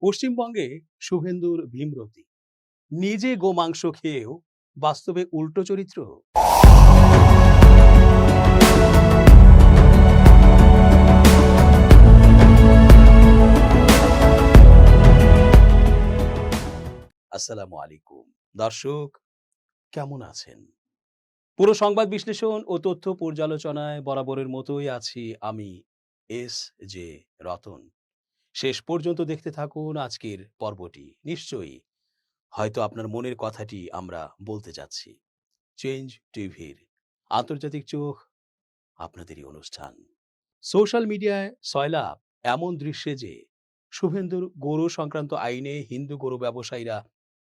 পশ্চিমবঙ্গে শুভেন্দুর ভীমরতি নিজে গোমাংস খেয়েও বাস্তবে উল্টো চরিত্র। আসসালামু আলাইকুম দর্শক, কেমন আছেন? পুরো সংবাদ বিশ্লেষণ ও তথ্য পর্যালোচনায় বরাবরের মতোই আছি আমি এস জে রতন। শেষ পর্যন্ত দেখতে থাকুন আজকের পর্বটি। নিশ্চয়ই হয়তো আপনার মনের কথাটি আমরা বলতে যাচ্ছি। চেঞ্জ টিভির আন্তর্জাতিক চোখ, আপনাদেরই অনুষ্ঠান। সোশ্যাল মিডিয়ায় সয়লাব এমন দৃশ্যে যে শুভেন্দুর গরু সংক্রান্ত আইনে হিন্দু গরু ব্যবসায়ীরা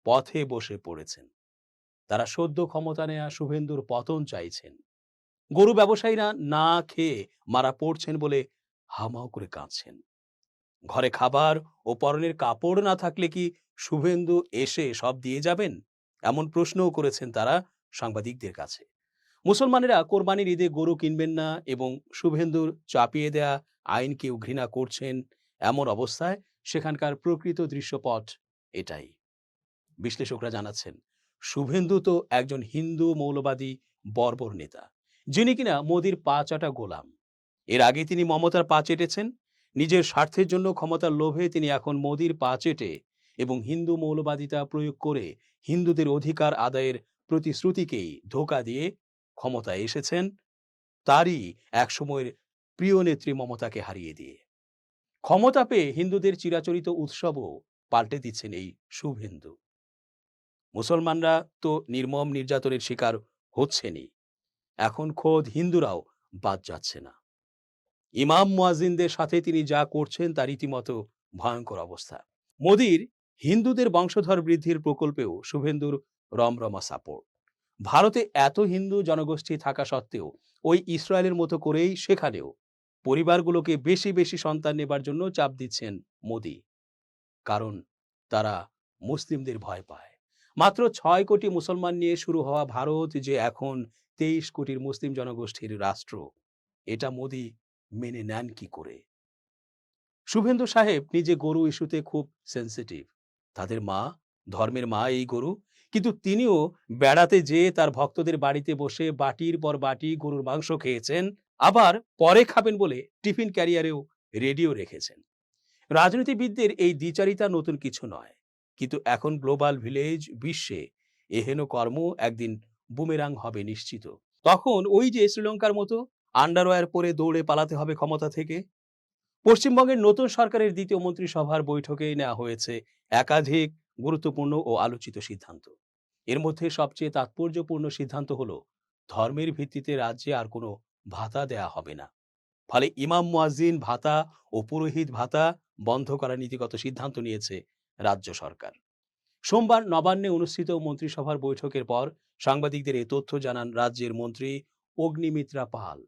পথে বসে পড়েছেন। তারা সদ্য ক্ষমতা নেয়া শুভেন্দুর পতন চাইছেন। গরু ব্যবসায়ীরা না খেয়ে মারা পড়ছেন বলে হামাও করে কাঁদছেন। ঘরে খাবার ও পরনের কাপড় না থাকলে কি শুভেন্দু এসে সব দিয়ে যাবেন? এমন প্রশ্নও করেছেন তারা সাংবাদিকদের কাছে। মুসলমানেরা কোরবানির ঈদে গরু কিনবেন না এবং শুভেন্দুর চাপিয়ে দেয়া আইনকেও ঘৃণা করছেন। এমন অবস্থায় সেখানকার প্রকৃত দৃশ্যপট এটাই। বিশ্লেষকরা জানাচ্ছেন, শুভেন্দু তো একজন হিন্দু মৌলবাদী বর্বর নেতা, যিনি কিনা মোদির পা চাটা গোলাম। এর আগে তিনি মমতার পা চেটেছেন। নিজের স্বার্থের জন্য ক্ষমতার লোভে তিনি এখন মোদির পা চেটে এবং হিন্দু মৌলবাদিতা প্রয়োগ করে হিন্দুদের অধিকার আদায়ের প্রতিশ্রুতিকেই ধোঁকা দিয়ে ক্ষমতায় এসেছেন, তারই একসময়ের প্রিয় নেত্রী মমতাকে হারিয়ে দিয়ে। ক্ষমতা পেয়ে হিন্দুদের চিরাচরিত উৎসবও পাল্টে দিচ্ছেন এই শুভেন্দু। মুসলমানরা তো নির্মম নির্যাতনের শিকার হচ্ছেনই, এখন খোদ হিন্দুরাও বাদ যাচ্ছে না। ইমাম মুয়াজ্জিনদের সাথে তিনি যা করছেন তা রীতিমতো ভয়ঙ্কর অবস্থা। মোদির হিন্দুদের বংশধর বৃদ্ধির প্রকল্পেও শুভেন্দুর রমরমা সাপোর্ট। ভারতে এত হিন্দু জনগোষ্ঠী থাকা সত্ত্বেও ওই ইসরায়েলের মতো করেই সেখানেও পরিবারগুলোকে বেশি বেশি সন্তান নেবার জন্য চাপ দিচ্ছেন মোদি। কারণ তারা মুসলিমদের ভয় পায়। মাত্র ৬ কোটি মুসলমান নিয়ে শুরু হওয়া ভারত যে এখন ২৩ কোটির মুসলিম জনগোষ্ঠীর রাষ্ট্র, এটা মোদি মেনে নেন কি করে? শুভেন্দু সাহেব নিজে গরু ইস্যুতে খুব সেন্সিটিভ। তাদের মা, ধর্মের মা এই গরু। কিন্তু তিনিও বেড়াতে যেয়ে তার ভক্তদের বাড়িতে বসে বাটির পর বাটি গরুর মাংস খেয়েছেন, আবার পরে খাবেন বলে টিফিন ক্যারিয়ারেও রেডিও রেখেছেন। রাজনীতিবিদদের এই দ্বিচারিতা নতুন কিছু নয়, কিন্তু এখন গ্লোবাল ভিলেজ বিশ্বে এহেন কর্ম একদিন বুমেরাং হবে নিশ্চিত। তখন ওই যে শ্রীলঙ্কার মতো আন্ডারওয়্যার পরে দৌড়ে পালাতে হবে ক্ষমতা থেকে। পশ্চিমবঙ্গের নতুন সরকারের দ্বিতীয় মন্ত্রিসভার বৈঠকে নেওয়া হয়েছে একাধিক গুরুত্বপূর্ণ ও আলোচিত সিদ্ধান্ত। এর মধ্যে সবচেয়ে তাৎপর্যপূর্ণ সিদ্ধান্ত হলো ধর্মের ভিত্তিতে রাজ্যে আর কোনো ভাতা দেয়া হবে না। ফলে ইমাম মুয়াজ্জিন ভাতা ও পুরোহিত ভাতা বন্ধ করার নীতিগত সিদ্ধান্ত নিয়েছে রাজ্য সরকার। সোমবার নবান্নে অনুষ্ঠিত মন্ত্রিসভার বৈঠকের পর সাংবাদিকদের এই তথ্য জানান রাজ্যের মন্ত্রী অগ্নিমিত্রা পাল।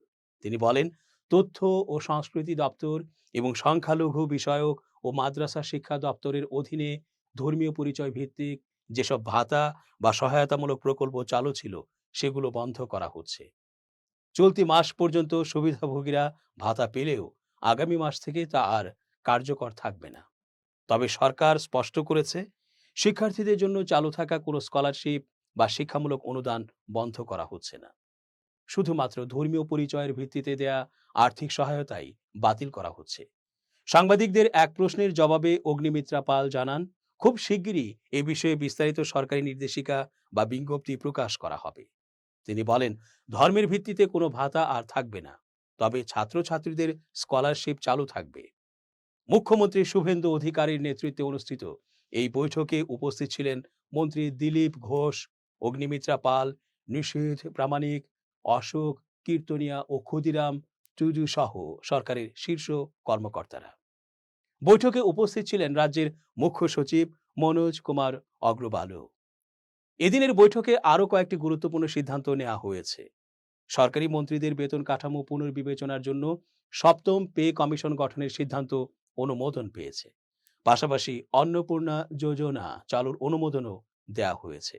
তিনি বলেন, তথ্য ও সংস্কৃতি দপ্তর এবং সংখ্যালঘু বিষয়ক ও মাদ্রাসা শিক্ষা দপ্তরের অধীনে ধর্মীয় পরিচয় ভিত্তিক যেসব ভাতা বা সহায়তামূলক প্রকল্প চালু ছিল সেগুলো বন্ধ করা হচ্ছে। চলতি মাস পর্যন্ত সুবিধাভোগীরা ভাতা পেলেও আগামী মাস থেকে তা আর কার্যকর থাকবে না। তবে সরকার স্পষ্ট করেছে, শিক্ষার্থীদের জন্য চালু থাকা কোনো স্কলারশিপ বা শিক্ষামূলক অনুদান বন্ধ করা হচ্ছে না। শুধুমাত্র ধর্মীয় পরিচয়ের ভিত্তিতে দেয়া আর্থিক সহায়তাই বাতিল করা হচ্ছে। সাংবাদিকদের এক প্রশ্নের জবাবে অগ্নিমিত্রা পাল জানান, খুব শিগগিরই এ বিষয়ে বিস্তারিত সরকারি নির্দেশিকা বা বিজ্ঞপ্তি প্রকাশ করা হবে। তিনি বলেন, ধর্মের ভিত্তিতে কোনো ভাতা আর থাকবে না, তবে ছাত্রছাত্রীদের স্কলারশিপ চালু থাকবে। মুখ্যমন্ত্রী শুভেন্দু অধিকারীর নেতৃত্বে অনুষ্ঠিত এই বৈঠকে উপস্থিত ছিলেন মন্ত্রী দিলীপ ঘোষ, অগ্নিমিত্রা পাল, নিশীথ প্রামাণিক, অশোক কীর্তনিয়া ও ক্ষুদিরাম টুডু সহ সরকারের শীর্ষ কর্মকর্তারা। বৈঠকে উপস্থিত ছিলেন রাজ্যের মুখ্য সচিব মনোজ কুমার অগ্রওয়ালও। এদিনের বৈঠকে আরও কয়েকটি গুরুত্বপূর্ণ সিদ্ধান্ত নেওয়া হয়েছে। সরকারি মন্ত্রীদের বেতন কাঠামো পুনর্বিবেচনার জন্য ৭ম পে কমিশন গঠনের সিদ্ধান্ত অনুমোদন পেয়েছে। পাশাপাশি অন্নপূর্ণা যোজনা চালুর অনুমোদনও দেওয়া হয়েছে।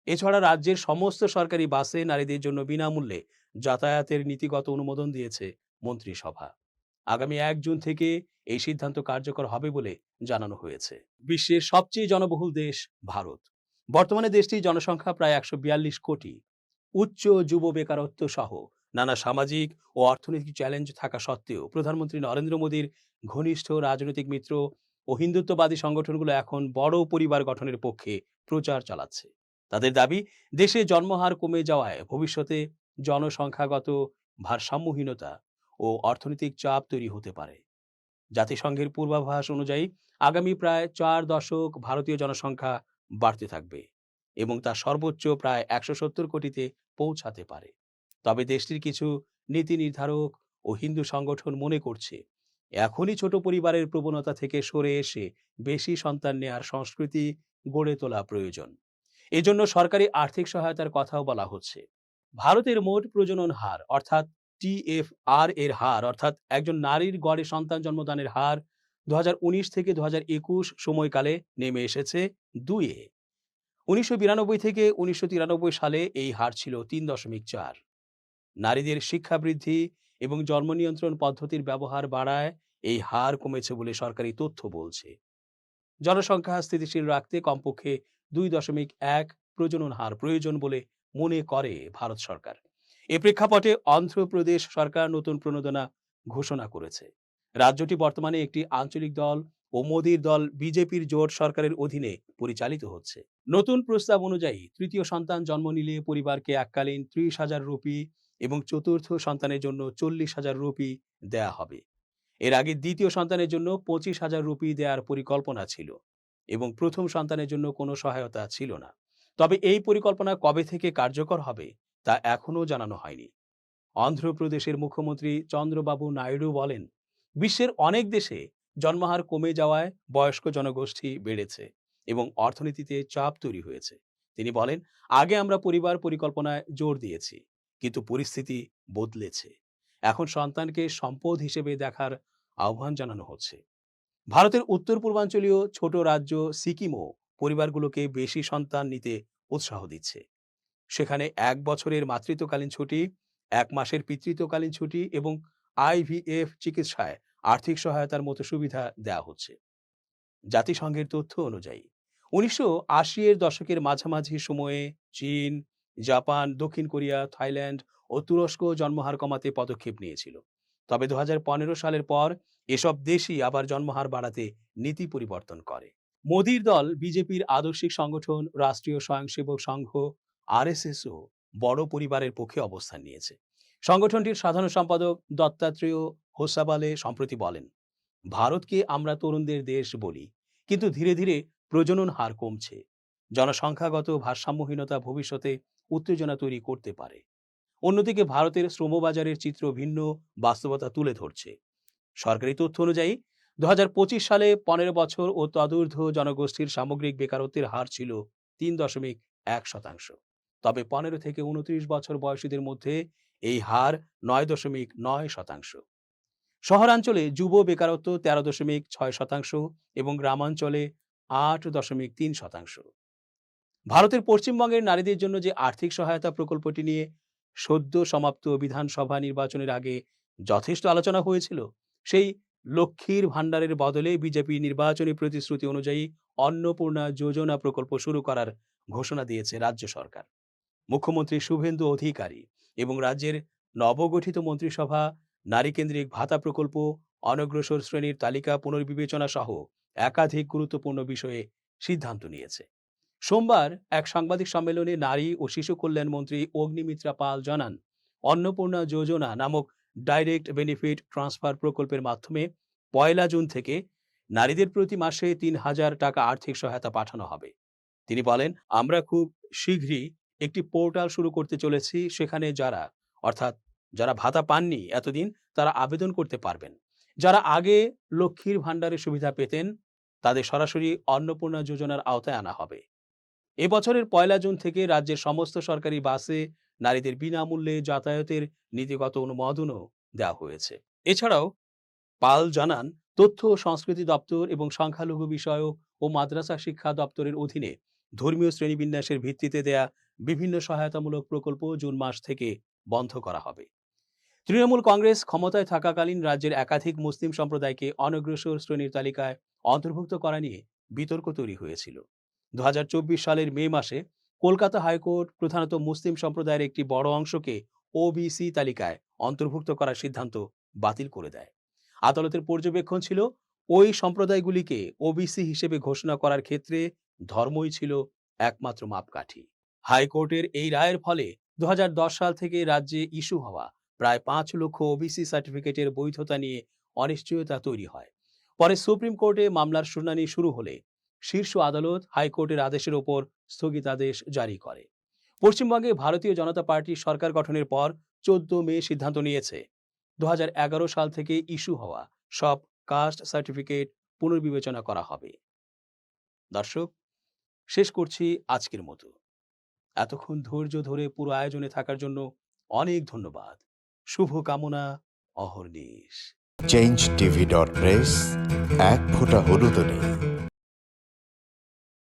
এছাড়া রাজ্যের সমস্ত সরকারি বাসে নারীদের জন্য বিনামূল্যে যাতায়াতের নীতিগত অনুমোদন দিয়েছে মন্ত্রিসভা। আগামী ১ জুন থেকে এই সিদ্ধান্ত কার্যকর হবে বলে জানানো হয়েছে। বিশ্বের সবচেয়ে জনবহুল দেশ ভারত। বর্তমানে দেশটির জনসংখ্যা প্রায় ১৪২ কোটি। উচ্চ যুব বেকারত্ব সহ নানা সামাজিক ও অর্থনৈতিক চ্যালেঞ্জ থাকা সত্ত্বেও প্রধানমন্ত্রী নরেন্দ্র মোদীর ঘনিষ্ঠ রাজনৈতিক মিত্র ও হিন্দুত্ববাদী সংগঠনগুলো এখন বড় পরিবার গঠনের পক্ষে প্রচার চালাচ্ছে। তাদের দাবি, দেশে জন্মহার কমে যাওয়ায় ভবিষ্যতে জনসংখ্যাগত ভারসাম্যহীনতা ও অর্থনৈতিক চাপ তৈরি হতে পারে। জাতিসংঘের পূর্বাভাস অনুযায়ী আগামী প্রায় ৪ দশক ভারতীয় জনসংখ্যা বাড়তে থাকবে এবং তা সর্বোচ্চ প্রায় ১৭০ কোটিতে পৌঁছাতে পারে। তবে দেশটির কিছু নীতি নির্ধারক ও হিন্দু সংগঠন মনে করছে এখনই ছোট পরিবারের প্রবণতা থেকে সরে এসে বেশি সন্তান নেয়ার সংস্কৃতি গড়ে তোলা প্রয়োজন। এজন্য সরকারি আর্থিক সহায়তার কথাও বলা হচ্ছে। ভারতের মোট প্রজনন হার অর্থাৎ টিএফআর এর হার অর্থাৎ একজন নারীর গড়ে সন্তান জন্মদানের হার ২০১৯ থেকে ২০২১ সময়কালে নেমে এসেছে ২-এ। ১৯৯২ থেকে ১৯৯৩ সালে এই হার ছিল ৩.৪। নারীদের শিক্ষা বৃদ্ধি এবং জন্ম নিয়ন্ত্রণ পদ্ধতির ব্যবহার বাড়ায় এই হার কমেছে বলে সরকারি তথ্য বলছে। জনসংখ্যা স্থিতিশীল রাখতে কমপক্ষে ২.১ প্রজনন হার প্রয়োজন বলে মনে করে ভারত সরকার। এ প্রেক্ষাপটে অন্ধ্রপ্রদেশ সরকার নতুন প্রণোদনা ঘোষণা করেছে। রাজ্যটি বর্তমানে একটি আঞ্চলিক দল ও মোদীর দল বিজেপির জোট সরকারের অধীনে পরিচালিত হচ্ছে। নতুন প্রস্তাব অনুযায়ী তৃতীয় সন্তান জন্ম নিলে পরিবারকে এককালীন ৩০,০০০ রুপি এবং চতুর্থ সন্তানের জন্য ৪০,০০০ রুপি দেয়া হবে। এর আগে দ্বিতীয় সন্তানের জন্য ২৫,০০০ রুপি দেওয়ার পরিকল্পনা ছিল এবং প্রথম সন্তানের জন্য কোনো সহায়তা ছিল না। তবে এই পরিকল্পনা কবে থেকে কার্যকর হবে তা এখনও জানানো হয়নি। অন্ধ্রপ্রদেশের মুখ্যমন্ত্রী চন্দ্রবাবু নাইডু বলেন, বিশ্বের অনেক দেশে জন্মহার কমে যাওয়ায় বয়স্ক জনগোষ্ঠী বেড়েছে এবং অর্থনীতিতে চাপ তৈরি হয়েছে। তিনি বলেন, আগে আমরা পরিবার পরিকল্পনায় জোর দিয়েছি, কিন্তু পরিস্থিতি বদলেছে। এখন সন্তানকে সম্পদ হিসেবে দেখার আহ্বান জানানো হচ্ছে। ভারতের উত্তর পূর্বাঞ্চলীয় ছোট রাজ্য সিকিমও পরিবারগুলোকে বেশি সন্তান নিতে উৎসাহ দিচ্ছে। সেখানে ১ বছরের মাতৃত্বকালীন ছুটি, ১ মাসের পিতৃত্বকালীন ছুটি এবং আইভিএফ চিকিৎসায় আর্থিক সহায়তার মতো সুবিধা দেওয়া হচ্ছে। জাতিসংঘের তথ্য অনুযায়ী ১৯৮০ এর দশকের মাঝামাঝি সময়ে চীন, জাপান, দক্ষিণ কোরিয়া, থাইল্যান্ড ও তুরস্ক জন্মহার কমাতে পদক্ষেপ নিয়েছিল। তবে ২০১৫ সালের পর এসব দেশই আবার জন্মহার বাড়াতে নীতি পরিবর্তন করে। মোদীর দল বিজেপির আদর্শিক সংগঠন রাষ্ট্রীয় স্বয়ংসেবক সংঘ আরএসএসও বড় পরিবারের পক্ষে অবস্থান নিয়েছে। সংগঠনটির সাধারণ সম্পাদক দত্তাত্রেয় হোসাবালে সম্প্রতি বলেন, ভারতকে আমরা তরুণদের দেশ বলি, কিন্তু ধীরে ধীরে প্রজনন হার কমছে। জনসংখ্যাগত ভারসাম্যহীনতা ভবিষ্যতে উত্তেজনা তৈরি করতে পারে। অন্যদিকে ভারতের শ্রমবাজারের চিত্র ভিন্ন বাস্তবতা তুলে ধরছে। সরকারি তথ্য অনুযায়ী ২০২৫ সালে ১৫ বছর ও তদূর্ধ্ব জনগোষ্ঠীর সামগ্রিক বেকারত্বের হার ছিল ৩.১%। তবে ১৫ থেকে ২৯ বছর বয়সীদের মধ্যে এই হার ৯.৯%। শহরাঞ্চলে যুব বেকারত্ব ১৩.৬% এবং গ্রামাঞ্চলে ৮.৩%। ভারতের পশ্চিমবঙ্গের নারীদের জন্য যে আর্থিক সহায়তা প্রকল্পটি নিয়ে সদ্য সমাপ্ত বিধানসভা নির্বাচনের আগে যথেষ্ট আলোচনা হয়েছিল, সেই লক্ষ্মীর ভাণ্ডারের বদলে বিজেপি নির্বাচনী প্রতিশ্রুতি অনুযায়ী অন্নপূর্ণা যোজনা প্রকল্প শুরু করার ঘোষণা দিয়েছে রাজ্য সরকার। মুখ্যমন্ত্রী শুভেন্দু অধিকারী এবং রাজ্যের নবগঠিত মন্ত্রিসভা নারীকেন্দ্রিক ভাতা প্রকল্প, অনগ্রসর শ্রেণীর তালিকা পুনর্বিবেচনা সহ একাধিক গুরুত্বপূর্ণ বিষয়ে সিদ্ধান্ত নিয়েছে। সোমবার এক সাংবাদিক সম্মেলনে নারী ও শিশু কল্যাণ মন্ত্রী অগ্নিমিত্রা পাল জানান, অন্নপূর্ণা যোজনা নামক ডাইরেক্ট বেনিফিট ট্রান্সফার প্রকল্পের মাধ্যমে ১ জুন থেকে নারীদের প্রতি মাসে ৩,০০০ টাকা আর্থিক সহায়তা পাঠানো হবে। তিনি বলেন, আমরা খুব শীঘ্রই একটি পোর্টাল শুরু করতে চলেছি, সেখানে যারা ভাতা পাননি এতদিন তারা আবেদন করতে পারবেন। যারা আগে লক্ষ্মীর ভাণ্ডারের সুবিধা পেতেন তাদের সরাসরি অন্নপূর্ণা যোজনার আওতায় আনা হবে। এবছরের ১ জুন থেকে রাজ্যের সমস্ত সরকারি বাসে নারীদের বিনামূল্যে যাতায়াতের নীতিগত অনুমোদনও দেওয়া হয়েছে। এছাড়াও পাল জানান, তথ্য ও সংস্কৃতি দপ্তর এবং সংখ্যালঘু বিষয়ক ও মাদ্রাসা শিক্ষা দপ্তরের অধীনে ধর্মীয় শ্রেণীবিন্যাসের ভিত্তিতে দেয়া বিভিন্ন সহায়তামূলক প্রকল্প জুন মাস থেকে বন্ধ করা হবে। তৃণমূল কংগ্রেস ক্ষমতায় থাকাকালীন রাজ্যের একাধিক মুসলিম সম্প্রদায়কে অনগ্রসর শ্রেণীর তালিকায় অন্তর্ভুক্ত করা নিয়ে বিতর্ক তৈরি হয়েছিল। ২০২৪ সালের মে মাসে কলকাতা হাইকোর্ট প্রধানত মুসলিম সম্প্রদায়ের একটি বড় অংশকে ওবিসি তালিকায় অন্তর্ভুক্ত করার সিদ্ধান্ত বাতিল করে দেয়। আদালতের পর্যবেক্ষণ ছিল, ওই সম্প্রদায়গুলিকে ওবিসি হিসেবে ঘোষণা করার ক্ষেত্রে ধর্মই ছিল একমাত্র মাপকাঠি। হাইকোর্টের এই রায়ের ফলে ২০১০ সাল থেকে রাজ্যে ইস্যু হওয়া প্রায় ৫ লক্ষ ওবিসি সার্টিফিকেটের বৈধতা নিয়ে অনিশ্চয়তা তৈরি হয়। পরে সুপ্রিম কোর্টে মামলার শুনানি শুরু হলে শীর্ষ আদালত হাইকোর্টের আদেশের ওপর স্থগিতাদেশ জারি করে। পশ্চিমবঙ্গে ভারতীয় জনতা পার্টি সরকার গঠনের পর ১৪ মে সিদ্ধান্ত নিয়েছে ২০১১ সাল থেকে ইস্যু হওয়া সব কাস্ট সার্টিফিকেট পুনর্বিবেচনা করা হবে। দর্শক, শেষ করছি আজকের মতো। এতক্ষণ ধৈর্য ধরে পুরো আয়োজনে থাকার জন্য অনেক ধন্যবাদ। শুভ কামনা অহর্নিশ। changeTV.press, এক ফোঁটা হলুদও নেই।